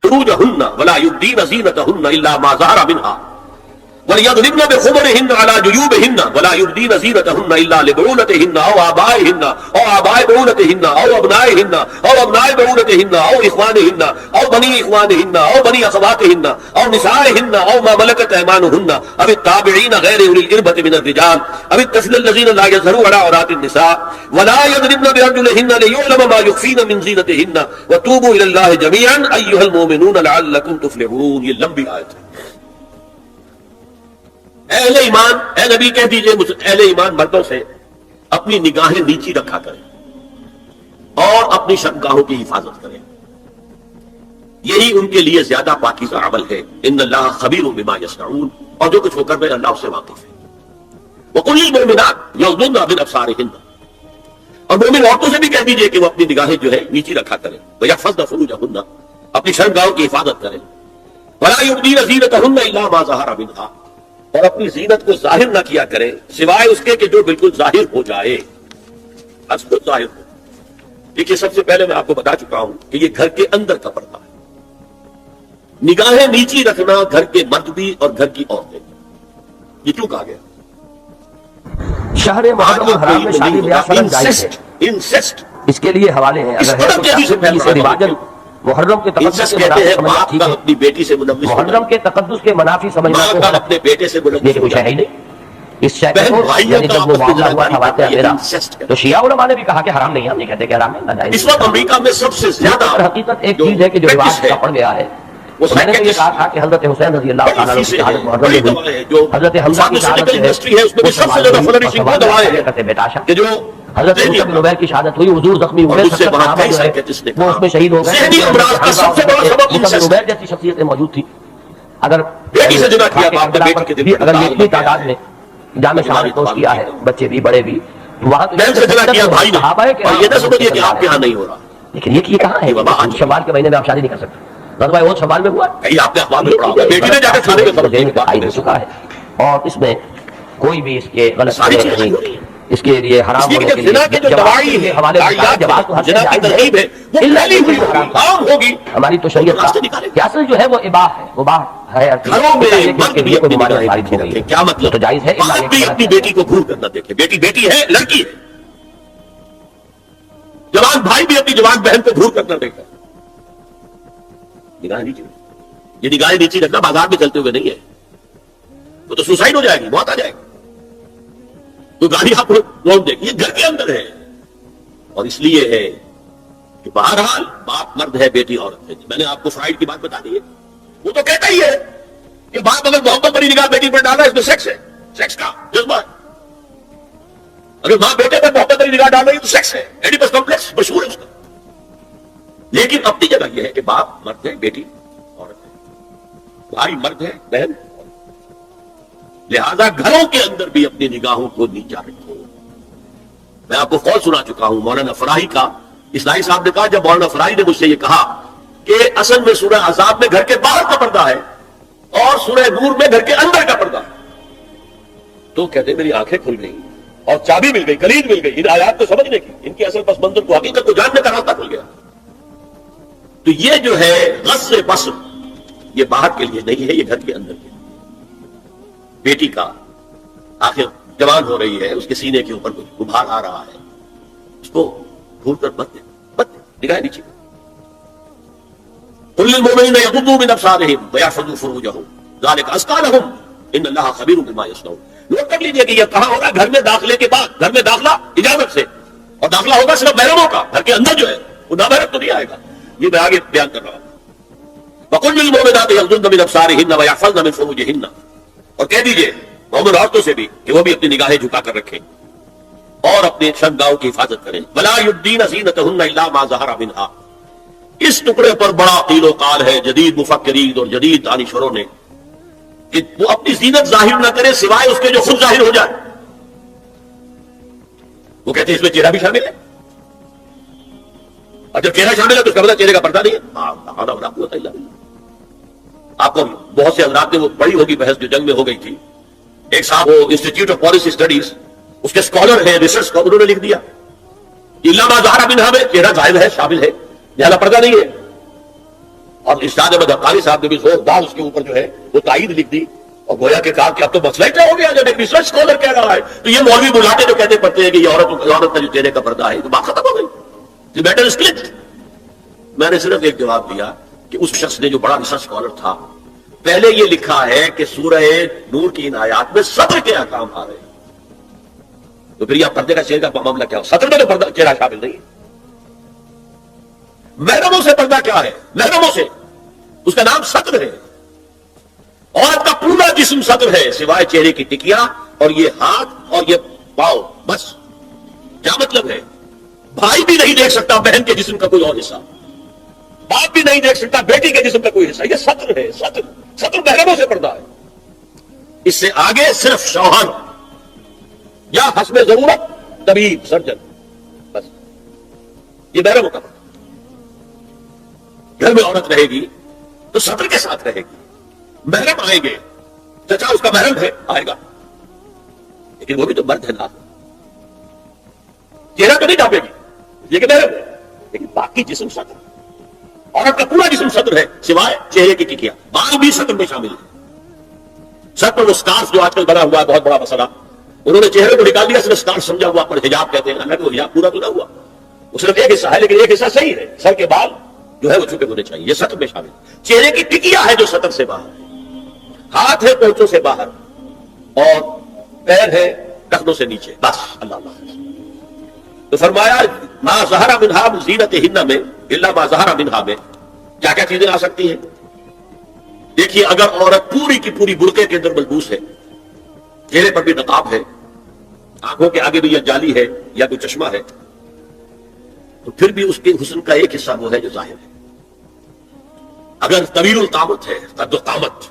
فروجهن ولا يبدين زينتهن الا ما ظهر منها وليضربن بخمرهن على جيوبهن ولا يبدين زينتهن الا لبعولتهن او آبائهن او آباء بعولتهن او ابنائهن او ابناء بعولتهن او اخوانهن او بني اخوانهن او بني اخواتهن او نسائهن او ما ملكت ايمانهن او التابعين غير اولي الاربة من الرجال او الطفل الذين لا يظهرون على عورات النساء ولا يضربن بأرجلهن ليعلم ما يخفين من زينتهن وتوبوا الى الله جميعا ايها المؤمنون لعلكم تفلحون. یہ لمبی آیت ہے. اہل ایمان، اے نبی کہہ دیجئے اہل ایمان مردوں سے اپنی نگاہیں نیچی رکھا کریں اور اپنی شرمگاہوں کی حفاظت کریں. یہی ان کے لیے زیادہ پاکیزہ عمل ہے. ان اللہ خبیر بما یصنعون، اور جو کچھ وہ کر رہے ہیں اللہ اس سے واقف ہے. وقل للمؤمنات یغضضن من ابصارهن، اور مومن عورتوں سے بھی کہہ دیجئے کہ وہ اپنی نگاہیں جو ہے نیچی رکھا کریں. ویحفظن فروجهن، اپنی شرمگاہوں کی حفاظت کریں. ولا یبدین زینتهن الا ما ظهر منها، اور اپنی زینت کو ظاہر نہ کیا کرے سوائے اس کے کہ جو بالکل ظاہر ہو جائے. خود ظاہر ہو. دیکھیے سب سے پہلے میں آپ کو بتا چکا ہوں کہ یہ گھر کے اندر کا پردہ ہے. نگاہیں نیچی رکھنا گھر کے مرد بھی اور گھر کی عورتیں. یہ کیوں کہا گیا؟ شہر محرم الحرام میں شادی بیاہ فرض جائز ہے. انسسٹ اس کے لیے حوالے ہیں. اگر ہے تو رواجن محرم کے تقدس کے منافی سمجھنا ٹھیک ہے. اپنی بیٹی سے منافی محرم کے تقدس کے منافی سمجھنا تو اپنے بیٹے سے یہ کوئی شے ہی نہیں. اس شے کو یعنی جب وہ معاملہ ہوا تھا واقعہ میرا تو شیعہ علماء نے بھی کہا کہ حرام نہیں ہے. ہم نہیں کہتے کہ حرام ہے، ناجائز. اس وقت امریکہ میں سب سے زیادہ حقیقت ایک چیز ہے کہ جو رواج کا پڑ گیا ہے. میں نے تو یہ کہا تھا کہ حضرت حسین رضی اللہ تعالیٰ عنہ کی شہادت محرم میں ہوئی. حضرت حمزہ کی شہادت ہے بیٹاشا. حضرت عیسیٰ بن عمیر کی شہادت ہوئی، حضور زخمی ہوئے، وہ اس میں شہید ہو گئے. عیسیٰ بن عمیر جیسی شخصیتیں موجود تھی. اگر اگر یہ اتنی تعداد میں جامع شہادت نوش کیا ہے، بچے بھی بڑے بھی، وہاں لیکن یہ کہاں ہے؟ شوال کے مہینے میں آپ شادی نہیں کر سکتے. غزوہ احد شوال میں ہوا ہو چکا ہے، اور اس میں کوئی بھی اس کے غلط نہیں. اس کے لیے حرام ہونے کے لیے حوالے ہماری تو شریعت کا اصل جو ہے وہ اباح ہے. مباح ہے کیا مطلب؟ تو جائز ہے. اپنی بیٹی کو گھور کر نہ دیکھے. بیٹی بیٹی ہے، لڑکی ہے. جوان بھائی بھی اپنی جوان بہن کو گھور کر نہ دیکھے. نگاہ نیچی، یہ نگاہیں نیچی رکھنا بازار میں چلتے ہوئے نہیں ہے. وہ تو سوسائڈ ہو جائے گی، موت آ جائے گی. تو گاڑی آپ روک دیں. یہ گھر کے اندر ہے، اور اس لیے ہے کہ بہرحال باپ مرد ہے، بیٹی عورت ہے. میں نے آپ کو فرائڈ کی بات بتا دی ہے. وہ تو کہتا ہی ہے کہ باپ اگر محبت بڑی نگاہ بیٹی پر ڈالا ہے، اس میں سیکس ہے، سیکس کا جذبہ ہے. اگر ماں بیٹے پر محبت بڑی نگاہ ڈال رہی ہے تو سیکس ہے. ایڈیپس کمپلیکس مشہور ہے اس کا. لیکن اپنی جگہ یہ ہے کہ باپ مرد ہے، بیٹی عورت ہے، بھائی مرد ہے، بہن. لہذا گھروں کے اندر بھی اپنی نگاہوں کو نیچا رکھو. میں آپ کو قول سنا چکا ہوں مولانا فراہی کا. اسلائی صاحب نے کہا، جب مولانا فراہی نے مجھ سے یہ کہا کہ اصل میں سورہ عذاب میں گھر کے باہر کا پردہ ہے اور سورہ نور میں گھر کے اندر کا پردہ ہے، تو کہتے میری آنکھیں کھل گئی اور چابی مل گئی، کلید مل گئی ان آیات کو سمجھنے کی، ان کی اصل پس منظر کو، حقیقت کو جاننے کا راستہ کھل گیا. تو یہ جو ہے غص بصر، یہ باہر کے لیے نہیں ہے، یہ گھر کے اندر کے لیے. بیٹی کا آخر جوان ہو رہی ہے، اس کے سینے کے اوپر کوئی غبار آ رہا ہے، اس کو گھور کر مت دے نگاہ نیچے. قل للمؤمنین یغضوا من ابصارہم ویحفظوا فروجہم ذلک ازکی لہم ان اللہ خبیر بما یصنعون. نوٹ کر لیجیے کہ یہ کہاں ہوگا؟ گھر میں داخلے کے بعد. گھر میں داخلہ اجازت سے، اور داخلہ ہوگا صرف محرموں کا. گھر کے اندر جو ہے وہ نامحرم تو نہیں آئے گا. یہ میں آگے بیان کر رہا ہوں. وقل للمؤمنات یغضضن من ابصارہن ویحفظن من فروجہن، اور کہہ دیجئے مومن عورتوں سے بھی کہ وہ بھی اپنی نگاہیں جھکا کر رکھیں اور اپنے شرمگاہوں کی حفاظت کریں. ولا یبدین زینتہن الا ما ظہر منہا. اس ٹکڑے پر بڑا قیل و قال ہے جدید مفکرین اور جدید دانشوروں نے کہ وہ اپنی زینت ظاہر نہ کرے سوائے اس کے جو خود ظاہر ہو جائے. وہ کہتے ہیں اس میں چہرہ بھی شامل ہے، اور جب چہرہ شامل ہے تو اس کا مطلب چہرے کا پردہ نہیں ہے. آپ کو بہت سے حضرات نے وہ پڑھی ہوگی بحث جو جنگ میں ہو گئی تھی. ایک صاحب وہ انسٹیٹیوٹ آف پالیسی اسٹڈیز اس کے اسکالر ہیں، ریسرچ کا، انہوں نے لکھ دیا الا ما ظہر منہا میں چہرہ ظاہر ہے، شامل ہے، لہذا پردہ نہیں ہے. اور ارشاد احمد حقانی صاحب نے بھی زوردار اس کے اوپر جو ہے وہ تائید لکھ دی اور گویا کہ کہا کہ اب تو مسئلہ ہی کیا ہو گیا، جب ایک ریسرچ اسکالر کہہ رہا ہے تو یہ مولوی بلاتے جو کہتے پڑتے ہیں کہ یہ عورت کا جو چہرے کا پردہ ہے تو بات ختم ہو گئی، دی میٹر از کلکڈ۔ میں نے صرف ایک جواب دیا کہ اس شخص نے جو بڑا ریسرچ اسکالر تھا پہلے یہ لکھا ہے کہ سورہ نور کی ان آیات میں صدر کے احکام آ رہے ہیں، تو پھر یہ پردے کا چہرے کا معاملہ کیا ہو؟ صدر میں تو پردہ چہرہ شامل نہیں ہے۔ محرموں سے پردہ کیا ہے؟ محرموں سے اس کا نام صدر ہے، عورت کا پورا جسم صدر ہے سوائے چہرے کی ٹکیا اور یہ ہاتھ اور یہ پاؤں، بس۔ کیا مطلب ہے؟ بھائی بھی نہیں دیکھ سکتا بہن کے جسم کا کوئی اور حصہ، باپ بھی نہیں دیکھ سکتا بیٹی کے جسم کا کوئی حصہ، یہ صدر ہے، صدر محرموں سے پردہ ہے۔ اس سے آگے صرف شوہر یا حسب ضرورت طبیب سرجن، بس یہ محرموں کا پردہ۔ گھر میں عورت رہے گی تو صدر کے ساتھ رہے گی، محرم آئیں گے، چچا اس کا محرم ہے آئے گا، لیکن وہ بھی تو مرد ہے نا، چہرہ تو نہیں ڈھانپے گی، یہ کہ محرم ہے، لیکن باقی جسم صدر، عورت کا پورا جسم صدر ہے سوائے چہرے کی ٹکیا، بال بھی صدر میں شامل ہے۔ سر پر وہ سکارف جو آج کل بنا ہوا ہے بہت بڑا مسئلہ، انہوں نے چہرے کو نکال دیا، صرف سکارف سمجھا ہوا، پر حجاب کہتے ہیں، حالانکہ وہ حجاب پورا تو نہ ہوا، وہ صرف ایک حصہ ہے، لیکن ایک حصہ صحیح ہے، سر کے بال جو ہے وہ چھپے ہونے چاہیے، یہ سطر میں شامل ہے۔ چہرے کی ٹکیا ہے جو سطر سے باہر ہے، ہاتھ ہے پونچوں سے باہر اور پیر ہے ٹخنوں سے نیچے، بس۔ اللہ اللہ تو فرمایا ما ظہر منہا من زینتہن میں الا ما ظہر منہا میں کیا کیا چیزیں آ سکتی ہیں۔ دیکھیے اگر عورت پوری کی پوری برقعے کے اندر ملبوس ہے، چہرے پر بھی نقاب ہے، آنکھوں کے آگے بھی یا جالی ہے یا کوئی چشمہ ہے، تو پھر بھی اس کے حسن کا ایک حصہ وہ ہے جو ظاہر ہے۔ اگر طویل القامت ہے، قد القامت،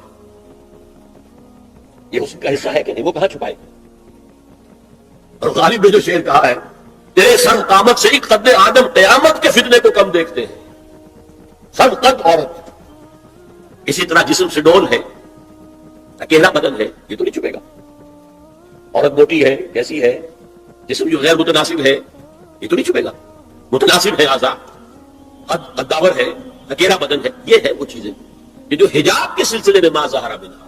یہ حسن کا حصہ ہے کہ نہیں، وہ کہاں چھپائے گا؟ اور غالب نے جو شعر کہا ہے، تیرے سر قامت سے ایک قد آدم قیامت کے فتنے کو کم دیکھتے ہیں۔ سر قد عورت، اسی طرح جسم سے ڈول ہے، اکیلا بدن ہے، یہ تو نہیں چھپے گا۔ عورت موٹی ہے، کیسی ہے، جسم جو غیر متناسب ہے، یہ تو نہیں چھپے گا۔ متناسب ہے اعضاء، قداور ہے، اکیلا بدن ہے، یہ ہے وہ چیزیں کہ جو حجاب کے سلسلے میں ما ظہر منہا،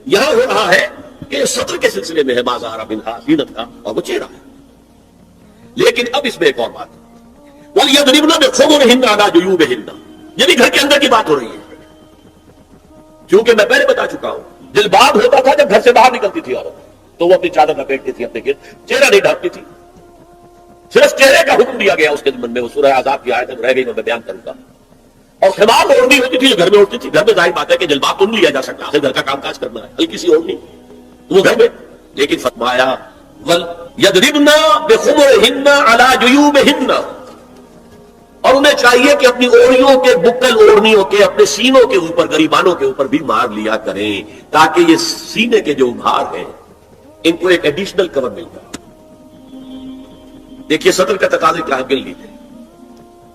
یہاں ہو رہا ہے کہ صدر کے سلسلے میں ہے ما ظہر منہا، زینت کا، اور وہ چہرہ ہے۔ لیکن اب اس میں ایک اور بات، وَلْيَضْرِبْنَ بِخُمُرِهِنَّ عَلَىٰ جُيُوبِهِنَّ، یہ بھی گھر کے اندر کی بات ہو رہی ہے، کیونکہ میں پہلے بتا چکا ہوں جلباب ہوتا تھا جب گھر سے باہر نکلتی تھی عورت، تو وہ اپنی چادر لپیٹتی تھی اپنے گرد، چہرہ نہیں ڈھانپتی تھی، صرف چہرے کا حکم دیا گیا اس کے ضمن میں، وہ سورہ عذاب کی آیت رہ گئی، میں بیان کروں گا۔ اور خمار اوڑھنی ہوتی تھی جو گھر میں اوڑھتی تھی، گھر میں ظاہر بات ہے کہ جلباب تو نہیں لیا جا سکتا، آخر گھر کا کام کاج کرنا ہے، ہلکی سی اوڑھنی وہ گھر میں، لیکن فرمایا وَلْيَضْرِبْنَ بِخُمُرِهِنَّ عَلَىٰ جُيُوبِهِنَّ، اور انہیں چاہیے کہ اپنی اوڑھیوں کے، بکل اوڑھنیوں کے اپنے سینوں کے اوپر، گریبانوں کے اوپر بھی مار لیا کریں، تاکہ یہ سینے کے جو ابھار ہیں ان کو ایک ایڈیشنل کور مل جائے۔ دیکھیے صدر کا تقاضے کیا گل لیجیے،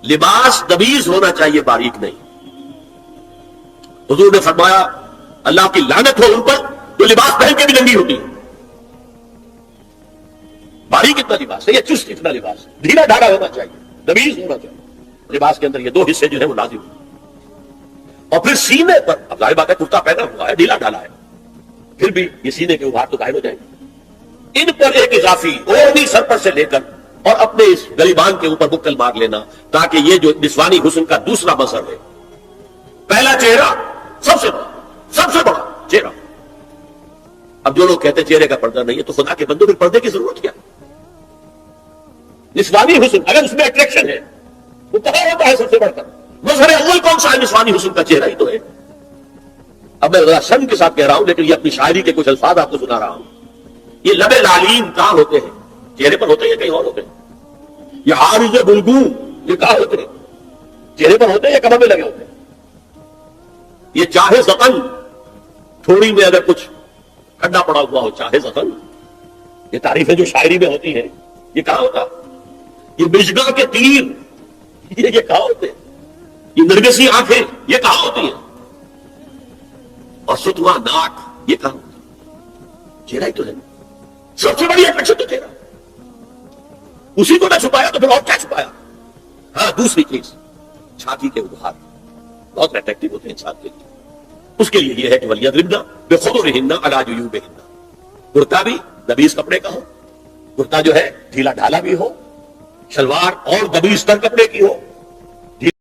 لباس دبیز ہونا چاہیے، باریک نہیں۔ حضور نے فرمایا اللہ کی لعنت ہو ان پر جو لباس پہن کے بھی ننگی ہوتی ہے۔ باریک اتنا لباس ہے، یہ چست اتنا لباس ہے، ڈھیلا ڈھالا ہونا چاہیے، دبیز ہونا چاہیے لباس کے اندر، یہ دو حصے جو ہیں وہ لازم ہیں۔ اور پھر سینے پر، اب ظاہر بات ہے کرتا پہنا ہوا ہے، ڈھیلا ڈھالا ہے، پھر بھی یہ سینے کے ابھار تو ظاہر ہو جائیں گے۔ ان پر ایک اضافی اوڑھنی سر پر سے لے کر اور اپنے اس گریبان کے اوپر بکل مار لینا، تاکہ یہ جو نسوانی حسن کا دوسرا مظہر ہے، پہلا چہرہ سب سے بڑا چہرہ۔ اب جو لوگ کہتے ہیں چہرے کا پردہ نہیں ہے، تو خدا کے بندوں میں پردے کی ضرورت کیا؟ نسوانی حسن اگر اس میں اٹریکشن ہے، وہ کہاں ہوتا ہے سب سے بڑھ کر؟ مظہر اول کون سا ہے؟ نسوانی حسن کا چہرہ ہی تو ہے۔ اب میں ذرا شرم کے ساتھ کہہ رہا ہوں، لیکن یہ اپنی شاعری کے کچھ الفاظ آپ کو سنا رہا ہوں۔ یہ لب لعلین کہاں ہوتے ہیں؟ چہرے پر ہوتے ہیں یا کہیں اور ہوتے ہیں؟ یہ عارض بلگو یہ کہاں ہوتے ہیں؟ چہرے پر ہوتے ہیں یا کمر میں لگے ہوتے ہیں؟ یہ چاہے زخم، تھوڑی میں اگر کچھ کھڈا پڑا ہوا ہو، چاہے زخم، یہ تعریفیں جو شاعری میں ہوتی ہیں، یہ کہاں ہوتا؟ یہ بجگا کے تیر یہ کہاں ہوتے ہیں؟ یہ نرگسی آنکھیں یہ کہاں ہوتی ہیں؟ اور ستوا ناک یہ کہاں ہوتا ہے؟ چہرہ ہی تو ہے، سب سے بڑی اٹریکشن تو چہرہ، اسی کو نہ چھپایا تو پھر اور کیا چھپایا؟ ہاں دوسری چیز چھاتی کے ابھار، بہت اٹریکٹو ہوتے ہیں انسان کے لیے. اس کے لیے یہ ہے کہ ولیضربن بخمرہن علی جیوبہن. کرتا بھی دبیز کپڑے کا ہو, کرتا جو ہے ڈھیلا ڈھالا بھی ہو, شلوار اور دبیز تر کپڑے کی ہو,